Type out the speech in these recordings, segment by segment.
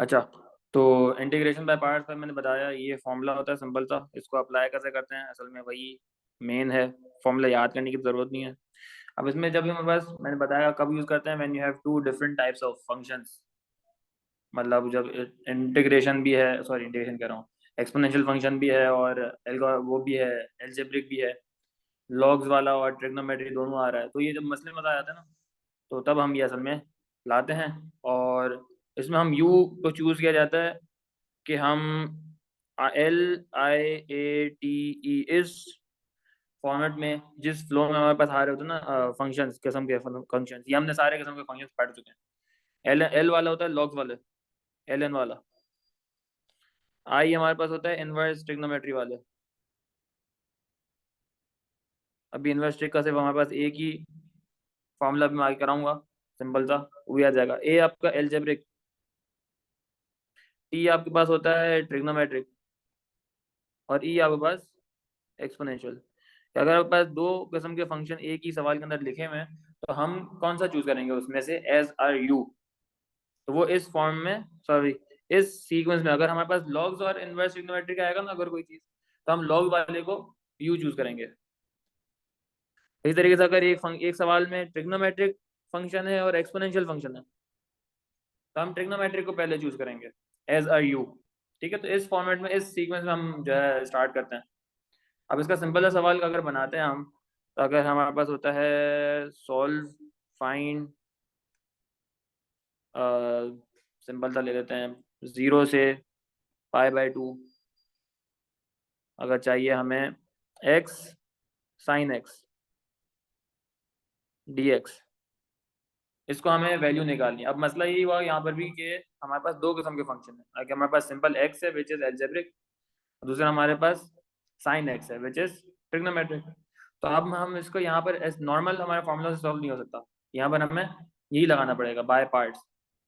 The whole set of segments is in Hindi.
अच्छा, तो इंटीग्रेशन बाय पार्ट्स में मैंने बताया ये फॉर्मूला होता है सिंपल सा। इसको अप्लाई कैसे करते हैं, असल में वही मेन है। फॉर्मूला याद करने की जरूरत नहीं है। अब इसमें जब भी हमारे पास, मैंने बताया कब यूज करते हैं, when you have two different types of functions. मतलब जब इंटीग्रेशन भी है, सॉरी इंटीग्रेशन कह रहा हूँ, एक्सपोनेंशियल फंक्शन भी है और वो भी है, एल्जेब्रिक भी है, लॉग्स वाला और ट्रिग्नोमेट्री दोनों आ रहा है। तो ये जब मसले में आ जाते हैं ना, तो तब हम ये असल में लाते हैं। और इसमें हम यू को चूज किया जाता है कि हम LIATE इस फॉर्मेट में, जिस फ्लो में हमारे पास आ रहे होते हैं ना फंक्शंस, किस्म के फंक्शंस, ये हमने सारे किस्म के फंक्शंस पढ़ चुके हैं। एल एल वाला होता है लॉग्स वाले, LN वाला। आई हमारे पास होता है इनवर्स ट्रिग्नोमेट्री वाले। अभी इनवर्स ट्रिग का सिर्फ हमारे पास एक ही फॉर्मूला भी मैं आगे कराऊंगा, सिंपल सा, वो भी आ जाएगा। ए आपका एल्जेब्रिक, टी आपके पास होता है ट्रिग्नोमेट्रिक, और ई आपके पास एक्सपोनेंशियल। अगर आपके पास दो किस्म के फंक्शन एक ही सवाल के अंदर लिखे हुए हैं, तो हम कौन सा चूज करेंगे उसमें से, एज आर यू। तो वो इस फॉर्म में, सॉरी इस सीक्वेंस में, अगर हमारे पास लॉग्स और इनवर्स ट्रिग्नोमेट्री का आएगा ना अगर कोई चीज, तो हम लॉग वाले को यू चूज करेंगे। इसी तरीके से अगर एक सवाल में ट्रिग्नोमेट्रिक फंक्शन है और एक्सपोनेंशियल फंक्शन है, तो हम ट्रिग्नोमेट्रिक को पहले चूज करेंगे एज अ यू। ठीक है, तो इस फॉर्मेट में, इस सीक्वेंस में हम जो है स्टार्ट करते हैं। अब इसका सिंपल सा सवाल अगर बनाते हैं हम, तो अगर हमारे पास होता है सॉल्व, फाइंड, सिंपल सा ले लेते हैं 0 से π/2, अगर चाहिए हमें x साइन एक्स dx, इसको हमें वैल्यू निकालनी है। अब मसला यही हुआ यहाँ पर भी कि हमारे पास दो किस्म के फंक्शन है। अगर हमारे पास सिंपल x है विच इज एल्जेब्रिक, दूसरा हमारे पास साइन एक्स है विच इज ट्रिग्नोमेट्रिक। तो अब हम इसको यहाँ पर नॉर्मल हमारे फॉर्मूला से सॉल्व नहीं हो सकता, यहाँ पर हमें यही लगाना पड़ेगा बाय पार्ट्स,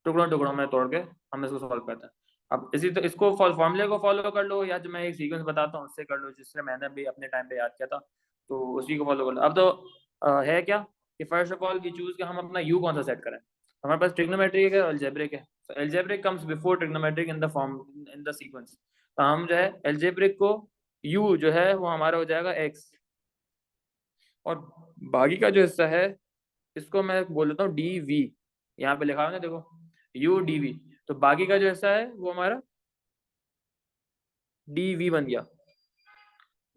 टुकड़ों टुकड़ों में तोड़ के हम इसको सॉल्व करते हैं। अब इसी तो इसको फॉर्मूले को फॉलो कर लो, या जो मैं एक सीक्वेंस बताता हूँ उससे कर लो, जिससे मैंने भी अपने टाइम पे याद किया था, तो उसी को फॉलो कर लो। अब तो है क्या कि फर्स्ट ऑफ ऑल की चूज कि हम अपना यू कौन सा सेट करें। हमारे पास ट्रिग्नोमेट्रिक है और अलजेब्रिक है, तो algebraic comes before trigonometric in the form, in the sequence. तो हम जो है अलजेब्रिक को यू जो है वो हमारा हो जाएगा एक्स, और बाकी का जो हिस्सा है इसको मैं बोल देता हूँ डी वी। यहाँ पे लिखा हुआ है ना देखो, यू डी वी। तो बाकी का जो हिस्सा है वो हमारा डी वी बन गया।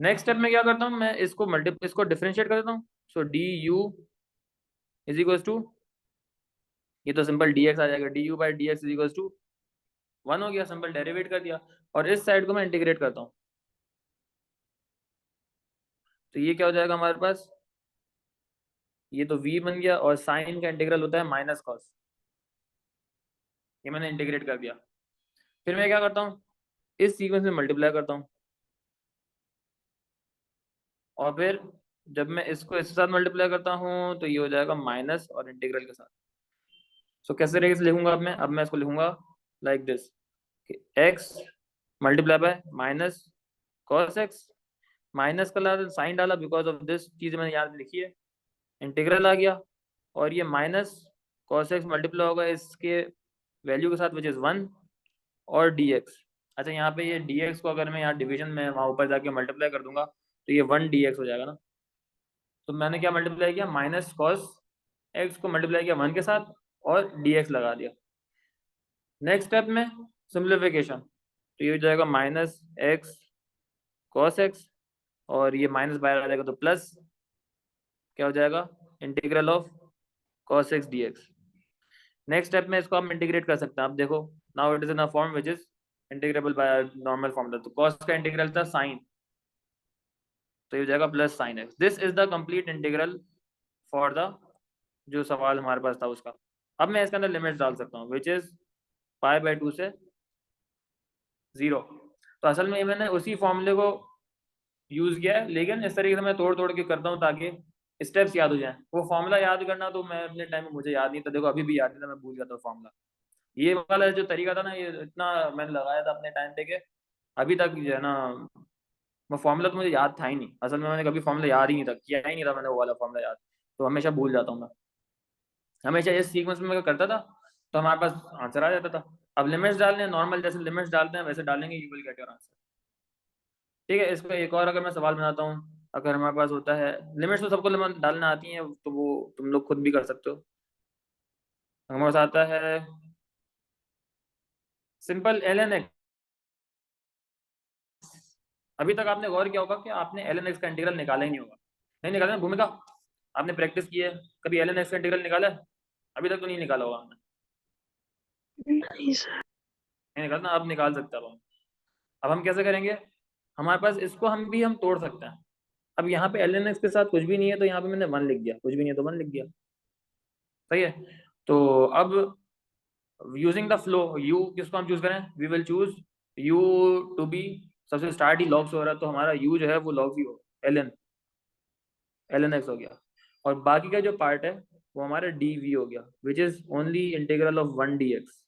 नेक्स्ट स्टेप में क्या करता हूँ, मैं इसको डिफरेंशिएट कर देता हूँ। So D U is equal to, ये तो सिंपल डी एक्स आ जाएगा, D U by D X is equal to 1 हो गया, सिंपल डेरिवेट कर दिया। और इस साइड को मैं इंटीग्रेट करता हूँ, तो ये क्या हो जाएगा हमारे पास, ये तो v बन गया, और साइन का इंटीग्रल होता है माइनस कॉस, ये मैंने इंटीग्रेट कर दिया। फिर मैं क्या करता हूँ, इस सीक्वेंस में मल्टीप्लाई करता हूँ, और फिर जब मैं इसको इसके साथ मल्टीप्लाई करता हूँ तो ये हो जाएगा माइनस और इंटीग्रल के साथ। सो कैसे तरीके से लिखूंगा अब मैं इसको लिखूंगा like this, x multiply by minus cos x, minus का ला साइन डाला बिकॉज ऑफ दिस चीज़ मैंने यहाँ लिखी है, इंटीग्रल आ गया, और ये माइनस कॉस एक्स मल्टीप्लाई होगा इसके वैल्यू के साथ विच इज़ 1, और dx। अच्छा, यहाँ पे ये dx को अगर मैं यहाँ डिवीजन में वहाँ ऊपर जाके मल्टीप्लाई कर दूंगा, तो ये 1 dx हो जाएगा ना। तो मैंने क्या मल्टीप्लाई किया, माइनस कॉस एक्स को मल्टीप्लाई किया 1 के साथ, और dx लगा दिया। नेक्स्ट स्टेप में सिंप्लीफिकेशन, तो ये हो जाएगा माइनस एक्स कॉस एक्स, और ये माइनस बाहर आ जाएगा तो प्लस, क्या हो जाएगा, integral of cos x D x. Next step में इसको हम इंटीग्रेट कर सकते हैं। आप देखो, now it is in a form which is integrable by normal formula. तो कॉस का इंटीग्रल था साइन, तो ये हो जाएगा plus sine x. This is the complete integral for the, जो सवाल हमारे पास था उसका। अब मैं इसके अंदर लिमिट्स डाल सकता हूँ विच इज π/2 से 0। तो असल में ये मैंने उसी फॉर्मूले को यूज किया है, लेकिन इस तरीके से मैं तोड़ तोड़ के करता हूँ ताकि स्टेप्स याद हो जाएं। वो फॉर्मूला याद करना तो मैं अपने टाइम में मुझे याद नहीं था, देखो अभी भी याद नहीं था, मैं भूल गया था फॉर्मूला। ये वाला जो तरीका था ना, ये इतना मैंने लगाया था अपने टाइम पे कि अभी तक जो है ना, वो फॉर्मूला तो मुझे याद था ही नहीं। असल में मैंने कभी फॉर्मूला याद ही नहीं था, किया ही नहीं था मैंने वो वाला फॉर्मूला याद, तो हमेशा भूल जाता हूँ मैं। हमेशा इस सीक्वेंस में मैं करता था तो हमारे पास आंसर आ जाता था। अब लिमिट्स डालने हैं नॉर्मल, जैसे लिमिट्स डालते हैं वैसे डालेंगे, you will get your answer. ठीक है, इसका एक और अगर मैं सवाल बनाता हूँ, अगर हमारे पास होता है, लिमिट्स तो सबको डालना आती हैं, तो वो तुम लोग खुद भी कर सकते हो। हमारे पास आता है सिंपल एल एन एक्स। अभी तक आपने गौर किया होगा कि आपने एल एन एक्स का इंटीग्रल निकाला ही नहीं होगा। नहीं निकाला ना भूमिका? आपने प्रैक्टिस की है, कभी एल एन एक्स का इंटीग्रल निकाला है? अभी तक तो नहीं निकाला होगा आपने। नहीं सर। नहीं निकाला ना, अब निकाल सकते हैं अब हम कैसे करेंगे? हमारे पास इसको हम तोड़ सकते हैं। अब यहाँ पे एल एन एक्स के साथ कुछ भी नहीं है, तो यहाँ पे मैंने वन लिख दिया, कुछ भी नहीं है तो वन लिख दिया। सही है। तो अब यूजिंग द फ्लो, यू किसको हम चूज करें? We will choose u to be, सबसे स्टार्ट ही लॉग से हो रहा है, तो हमारा यू जो है वो लॉग ही हो, एल एन एक्स हो गया। और बाकी का जो पार्ट है वो हमारा डी वी हो गया, which is only integral of one D x.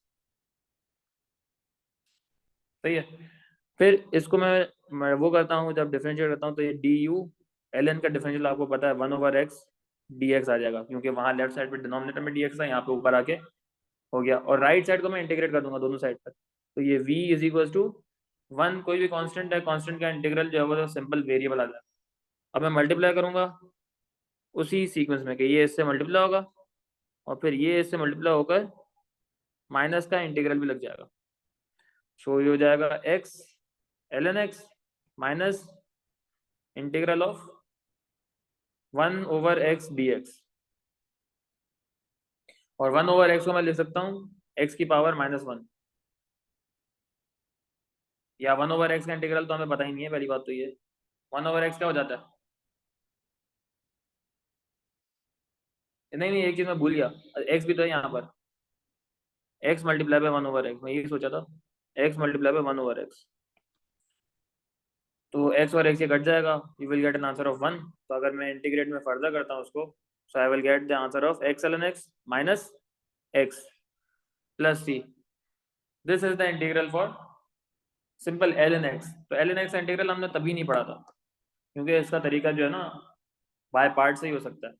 सही है। फिर इसको मैं वो करता हूँ, जब डिफरेंशिएट करता हूँ तो ये डी यू, एल एन का डिफरेंशियल आपको पता है 1/x डी एक्स आ जाएगा, क्योंकि वहां लेफ्ट साइड पे डिनोमिनेटर में डी एक्स है, यहाँ पे ऊपर आके हो गया। और राइट साइड को मैं इंटीग्रेट कर दूंगा दोनों साइड पर, तो ये v is equal to one, कोई भी कांस्टेंट है, कांस्टेंट का इंटीग्रल जो है वो सिंपल वेरिएबल आ जाएगा। अब मैं मल्टीप्लाई करूंगा उसी सीक्वेंस में कि ये इससे मल्टीप्लाई होगा और फिर ये इससे मल्टीप्लाई होकर माइनस का इंटीग्रल भी लग जाएगा। सो ये हो जाएगा x l N x minus integral of 1/x d x. और 1/x को मैं लिख सकता हूँ x की पावर -1, या 1/x का इंटीग्रल तो हमें पता ही नहीं है, पहली बात तो ये 1/x क्या हो जाता है। नहीं नहीं, एक चीज मैं भूल गया, x भी तो है यहाँ पर, x मल्टीप्लाई बाय 1/x, मैं यही सोचा था, x मल्टीप्लाई बाय 1/x। तो x और x ये कट जाएगा, you will get an answer of 1। तो अगर मैं इंटीग्रेट में फर्दर करता हूँ उसको, so I will get the answer of x ln x minus x plus c। This is the integral for simple L N X. तो एल एन एक्स का इंटीग्रल हमने तभी नहीं पढ़ा था, क्योंकि इसका तरीका जो है ना बाय पार्ट से ही हो सकता है।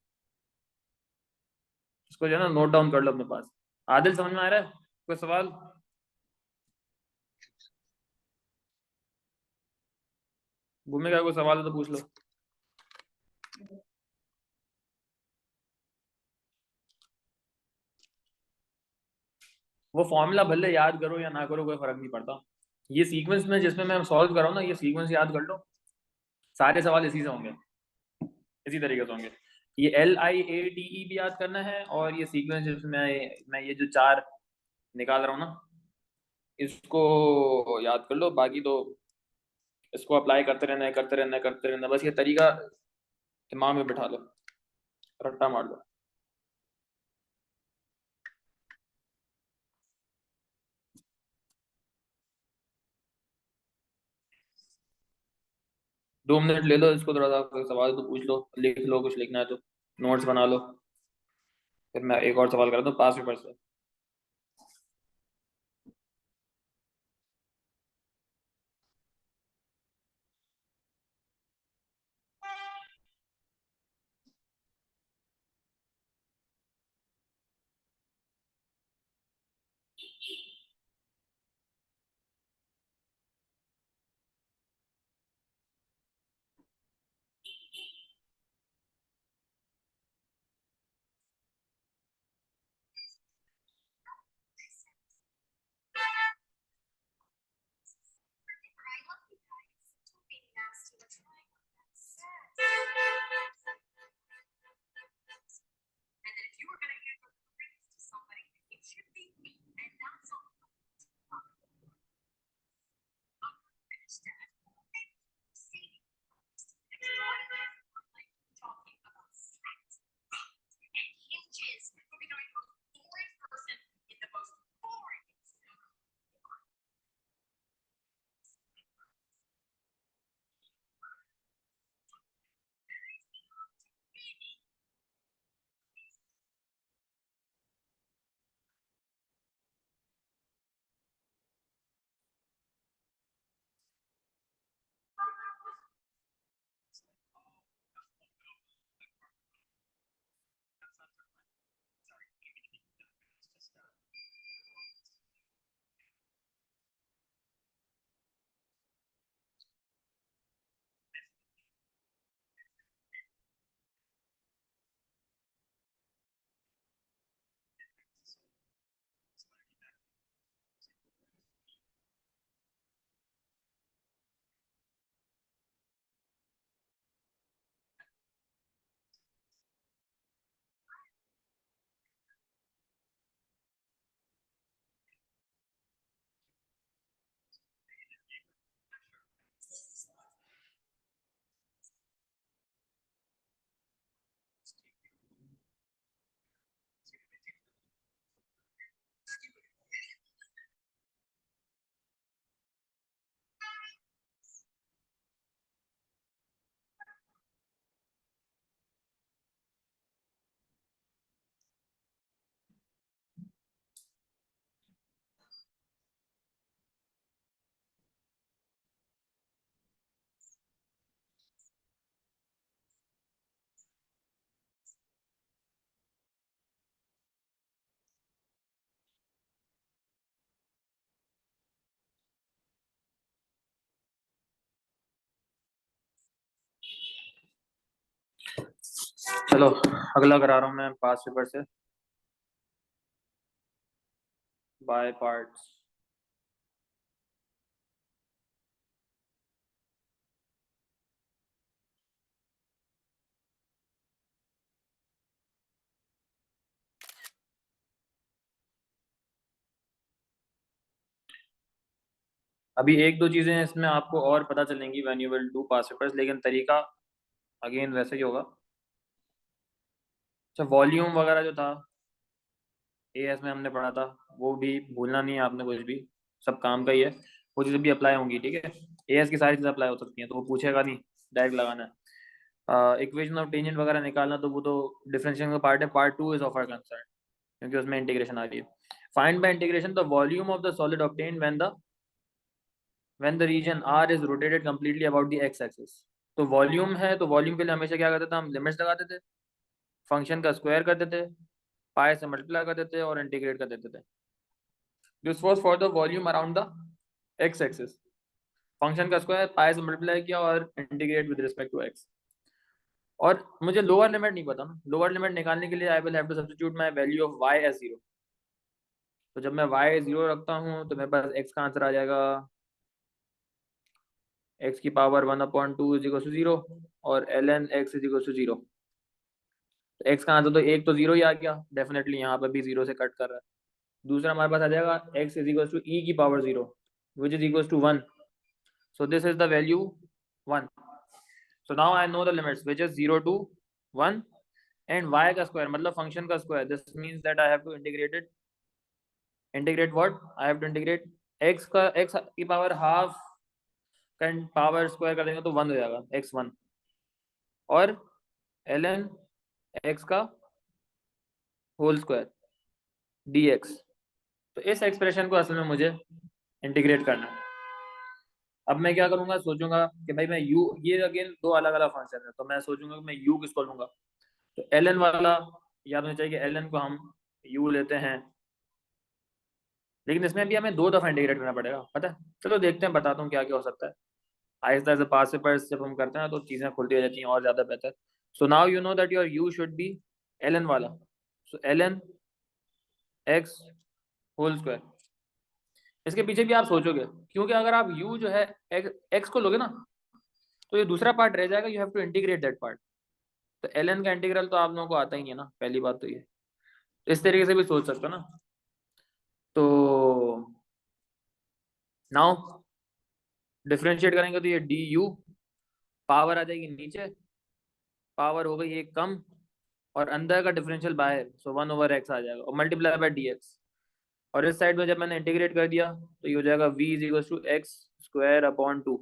इसको जो है ना नोट डाउन कर लो अपने पास। आदिल समझ में आ रहा है? कोई सवाल? घूमेगा, कोई सवाल है तो पूछ लो। वो फॉर्मूला भले याद करो या ना करो, कोई फर्क नहीं पड़ता। ये सीक्वेंस में जिसमें मैं सॉल्व कर रहा हूँ ना, ये सीक्वेंस याद कर लो, सारे सवाल इसी से होंगे, इसी तरीके से होंगे। ये LIATE भी याद करना है, और ये सीक्वेंस जिसमें मैं ये जो चार निकाल रहा हूँ ना, इसको याद कर लो। बाकी तो इसको अप्लाई करते रहना है, करते रहना है, करते रहना है, बस ये तरीका दिमाग में बिठा लो, रट्टा मार लो। 2 मिनट ले लो इसको, थोड़ा सा कोई सवाल तो पूछ लो, लिख लो, कुछ लिखना है तो नोट्स बना लो। फिर मैं एक और सवाल करता हूँ पास पेपर से। चलो अगला करा रहा हूँ मैं पास पेपर से, बाय पार्ट्स। अभी एक दो चीजें इसमें आपको और पता चलेंगी when you will do pass papers, लेकिन तरीका अगेन वैसे ही होगा। अच्छा, वॉल्यूम वगैरह जो था एएस में हमने पढ़ा था, वो भी भूलना नहीं है आपने कुछ भी, सब काम का ही है। वो चीज़ें भी अप्लाई होंगी, ठीक है। एएस की सारी चीज़ें अप्लाई हो सकती हैं, तो वो पूछेगा नहीं, डायरेक्ट लगाना है। इक्वेशन ऑफ टेंजेंट वगैरह निकालना, तो वो तो डिफरेंशिएशन का पार्ट है, part 2 is of our concern, क्योंकि उसमें इंटीग्रेशन आ रही है। Find by integration the volume of the solid obtained when the region R is rotated completely about the x axis. तो वॉल्यूम है, तो वॉल्यूम के लिए हमेशा क्या करते थे हम, लिमिट्स लगाते थे, फंक्शन का स्क्वायर कर देते, पाई से मल्टीप्लाई कर देते और इंटीग्रेट कर देते थे। This was for the volume around the x axis. Function का स्क्वायर पाई से मल्टीप्लाई किया और integrate with respect to x. और मुझे लोअर लिमिट नहीं पता ना, लोअर लिमिट निकालने के लिए I will have to substitute my value of y as 0। तो जब मैं y 0 रखता हूँ तो मेरे पास x का आंसर आ जाएगा x की पावर 1/2 इज इक्वल टू 0 और ln x is equal to 0। तो x का आंसर तो एक तो 0 ही आ गया, डेफिनेटली यहाँ पर भी 0 से कट कर रहा है। दूसरा हमारे पास आ जाएगा x is equal to e की power 0 which is equal to 1। So this is the value 1. So now I know the limits which is 0 to 1 and y का square मतलब function का square. This means that I have to integrate it. Integrate what? I have to integrate x का x की power half का power square कर देंगे तो 1 हो जाएगा x1 और ln x का whole square dx। तो इस एक्सप्रेशन को असल में मुझे इंटीग्रेट करना है। अब मैं क्या करूंगा, सोचूंगा कि भाई मैं u, ये अगेन दो अलग अलग फंक्शन है, तो मैं सोचूंगा कि मैं u किसको लूंगा। तो ln वाला याद होना चाहिए कि ln को हम u लेते हैं, लेकिन इसमें भी हमें दो दफा इंटीग्रेट करना पड़ेगा, पता है। चलो देखते हैं, बताता हूँ क्या क्या हो सकता है। आहिस्ता आहिस्ता पास से पास जब हम करते हैं तो चीज़ें खुलती हो जाती हैं और ज़्यादा बेहतर। So now you know that your u should be ln वाला। सो ln x होल स्क्वायर। इसके पीछे भी आप सोचोगे, क्योंकि अगर आप u जो है x को लोगे ना, तो ये दूसरा पार्ट रह जाएगा, you have to integrate that part. तो ln का इंटीग्रल तो आप लोगों को आता ही नहीं है ना, पहली बात तो ये। इस तरीके से भी सोच सकते हो ना। तो नाउ डिफरेंशिएट करेंगे तो ये डी यू पावर आ जाएगी नीचे, पावर हो गई एक कम, और अंदर का डिफरेंशियल बाहर, सो 1/x आ जाएगा और मल्टीप्लाई बाय डी एक्स। और इस साइड में जब मैंने इंटीग्रेट कर दिया तो ये हो जाएगा v is equal to x square upon 2।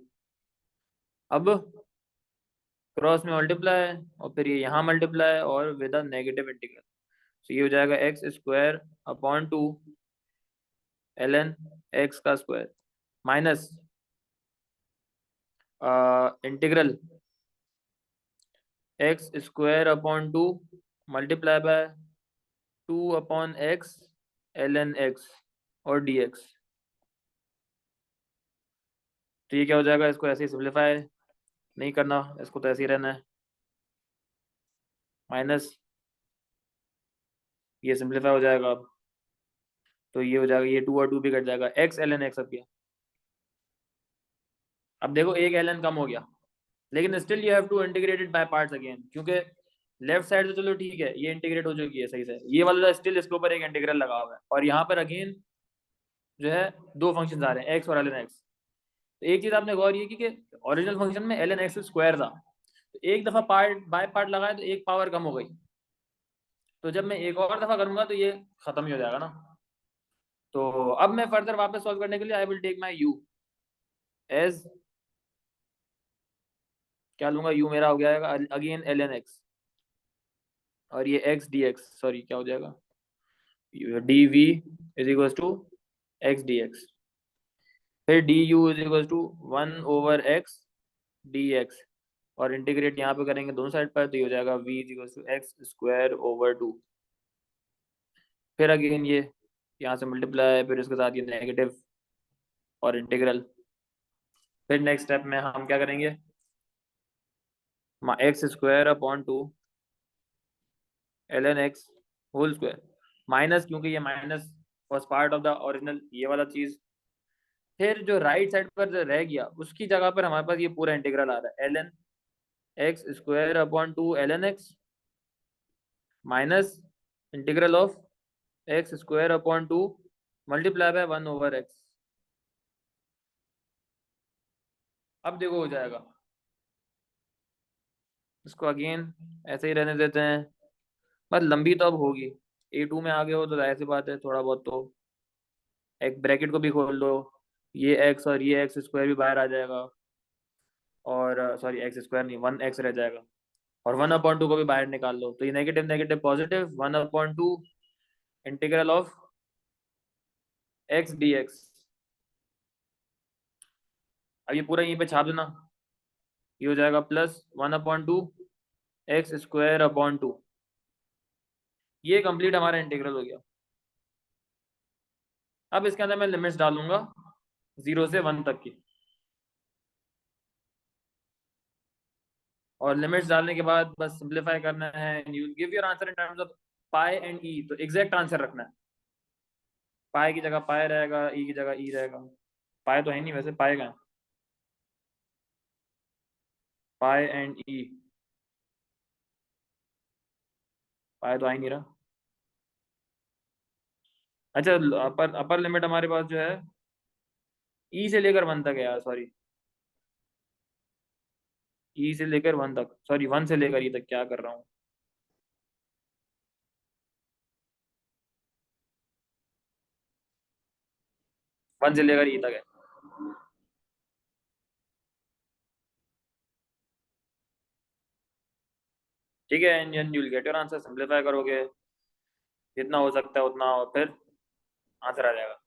अब क्रॉस में मल्टीप्लाई और फिर ये यहाँ मल्टीप्लाई और विद अ नेगेटिव इंटीग्रल, तो ये हो जाएगा x square upon 2 ln x का square minus integral x square upon 2 multiply by 2/x ln x और dx। तो ये क्या हो जाएगा, इसको ऐसे ही सिंप्लीफाई नहीं करना, इसको तो ऐसे ही रहना है, माइनस ये सिंप्लीफाई हो जाएगा अब, तो ये हो जाएगा, ये 2 और 2 भी कट जाएगा, x ln x अब गया। अब देखो एक ln कम हो गया, लेकिन still you have to integrate it by parts again, क्योंकि लेफ्ट साइड तो चलो ठीक है, ये इंटीग्रेट हो चुकी है सही से, ये वाला स्टिल इसके ऊपर एक इंटीग्रल लगा हुआ है, और यहाँ पर अगेन जो है दो फंक्शन आ रहे हैं x और ln x। तो एक चीज आपने गौर ये की कि ओरिजिनल फंक्शन में ln x स्क्वायर था, तो एक दफा पार्ट बाय पार्ट लगाया तो एक पावर कम हो गई, तो जब मैं एक और दफा करूंगा तो ये खत्म ही हो जाएगा ना। तो अब मैं फर्दर वापस सॉल्व करने के लिए I will take my u as, क्या लूंगा, u मेरा हो गया अगेन ln x, और ये x dx, सॉरी क्या हो जाएगा, dv is equal to x dx, फिर du is equal to 1/x dx, और इंटीग्रेट यहाँ पे करेंगे दोनों साइड पर, तो ये हो जाएगा v is equal to x square over 2। फिर अगेन ये यहाँ से मल्टीप्लाई, फिर इसके साथ ये नेगेटिव और इंटीग्रल। फिर नेक्स्ट स्टेप में हम क्या करेंगे, x square upon 2 ln x whole square minus, क्योंकि ये minus was part of the original, ये वाला चीज। फिर जो राइट साइड पर जो रह गया उसकी जगह पर हमारे पास ये पूरा इंटीग्रल आ रहा है, ln x square upon 2 ln x minus integral of x square upon 2 multiply by 1/x। अब देखो हो जाएगा, इसको अगेन ऐसे ही रहने देते हैं, बस लंबी तो अब होगी, A2 में आ गए हो तो जाहिर सी बात है थोड़ा बहुत तो एक ब्रैकेट को भी खोल दो, ये x और ये एक्स स्क्वायर भी बाहर आ जाएगा, और सॉरी एक्स स्क्वायर नहीं 1x रह जाएगा, और 1/2 को भी बाहर निकाल लो, तो ये negative negative positive 1/2 integral of x dx। अब ये पूरा यहीं पे छाप देना, ये हो जाएगा प्लस 1/2 एक्स स्क्वायर अपॉन 2। ये कंप्लीट हमारा इंटीग्रल हो गया। अब इसके अंदर मैं लिमिट्स डालूंगा 0 से 1 तक की, और लिमिट्स डालने के बाद बस सिंप्लीफाई करना है, you will give your answer in terms of pi and E. तो एग्जैक्ट आंसर रखना है, पाई की जगह पाई रहेगा, ई की जगह ई रहेगा। पाई तो है नहीं वैसे, पाई का है, पाई एंड ई, पाई तो आ ही नहीं रहा। अच्छा, अपर अपर लिमिट हमारे पास जो है ई से लेकर 1 तक है यार, सॉरी ई से लेकर 1 तक, सॉरी 1 से लेकर ई तक, क्या कर रहा हूँ। 1 से लेकर ई तक है, ठीक है। And you will get your answer, simplify करोगे जितना हो सकता है उतना, और फिर आंसर आ जाएगा।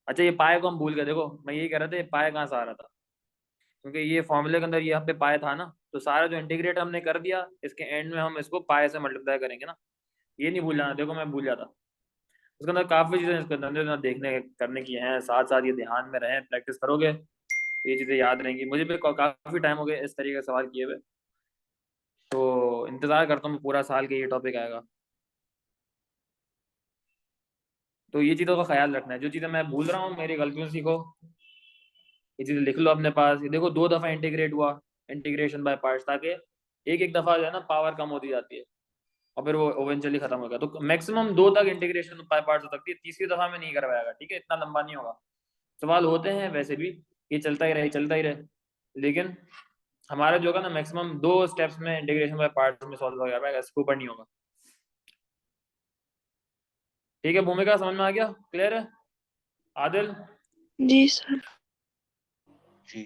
अच्छा, ये पाए को हम भूल गए, देखो मैं यही कह रहा था, ये पाए कहाँ से आ रहा था, क्योंकि ये फॉर्मूले के अंदर यहाँ पे पाए था ना, तो सारा जो इंटीग्रेट हमने कर दिया, इसके एंड में हम इसको पाए से मल्टीप्लाई करेंगे ना, ये नहीं भूल जाना। देखो मैं भूल जाता, उसके अंदर काफी चीजें इसके अंदर ना देखने करने की हैं, साथ साथ ये ध्यान में रहे, प्रैक्टिस करोगे तो ये चीजें याद रहेंगी। मुझे भी काफी टाइम हो गया इस तरीके का सवाल किए हुए, तो इंतजार करता हूँ पूरा साल के ये टॉपिक आएगा। तो ये चीज़ों का ख्याल रखना है, जो चीज़ें मैं भूल रहा हूँ मेरी गलतियों से सीखो, ये चीज़ें लिख लो अपने पास। ये देखो 2 दफ़ा इंटीग्रेट हुआ, इंटीग्रेशन बाय पार्ट्स, ताकि एक एक दफ़ा जो है ना पावर कम होती जाती है, और फिर वो इवेंचुअली खत्म होगा। तो मैक्सिमम 2 तक इंटीग्रेशन बाय पार्ट्स हो सकती है, तीसरी दफ़ा में नहीं करवाएगा, ठीक है, इतना लंबा नहीं होगा। सवाल होते हैं वैसे भी, ये चलता ही रहे चलता ही रहे, लेकिन हमारा जो होगा ना मैक्सिमम 2 स्टेप्स में इंटीग्रेशन बाय पार्ट्स में सॉल्व हो जाएगा, इसके ऊपर नहीं होगा। ठीक है, भूमिका समझ में आ गया, क्लियर है। आदिल, जी सर। जी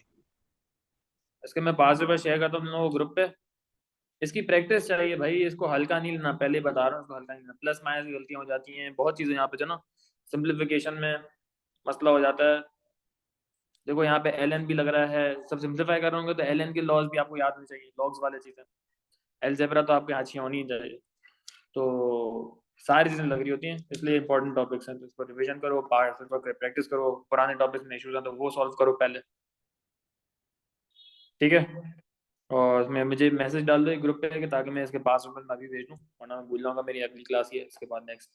इसके मैं पास पेपर शेयर करता हूँ तुम लोगों को ग्रुप पे। इसकी प्रैक्टिस चाहिए भाई, इसको हल्का नहीं लेना, पहले ही बता रहा हूँ, इसको हल्का नहीं लेना। प्लस माइनस की गलतियां हो जाती हैं, बहुत चीजें यहाँ पे जो ना सिंप्लीफिकेशन में मसला हो जाता है। देखो यहाँ पे एल एन भी लग रहा है, सब सिंप्लीफाई कर रहे होंगे तो एल एन के लॉज भी आपको याद होनी चाहिए, लॉग्स वाले चीजें। अलजेब्रा तो आपके अच्छी होनी ही चाहिए, तो सारी चीजें लग रही होती हैं, इसलिए इंपॉर्टेंट टॉपिक्स हैं, तो इसको रिविजन करो, पार्ट प्रैक्टिस करो, पुराने टॉपिक्स में इश्यूज हैं तो वो सॉल्व करो पहले, ठीक है। और मैं मुझे मैसेज डाल दो एक ग्रुप पे कि ताकि मैं इसके पास में अभी भेज दूँ, वरना मैं भूल जाऊंगा, मेरी अगली क्लास ही है इसके बाद नेक्स्ट।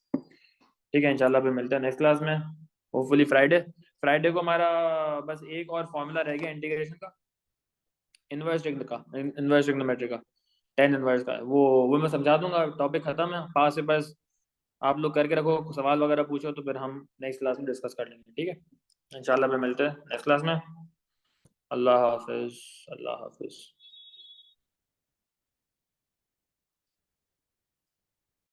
ठीक है, इंशाल्लाह फिर मिलते हैं नेक्स्ट क्लास में, होपफुली फ्राइडे। फ्राइडे को हमारा बस एक और फॉर्मूला रह गया इंटीग्रेशन का, इनवर्स ट्रिग्नोमेट्री का, टेन इनवर्स का, वो मैं समझा दूंगा, टॉपिक खत्म है पास से। बस आप लोग करके रखो, सवाल वगैरह पूछो तो फिर हम नेक्स्ट क्लास में डिस्कस कर लेंगे, ठीक है। इंशाल्लाह फिर मिलते हैं नेक्स्ट क्लास में। अल्लाह हाफिज, अल्लाह हाफिज।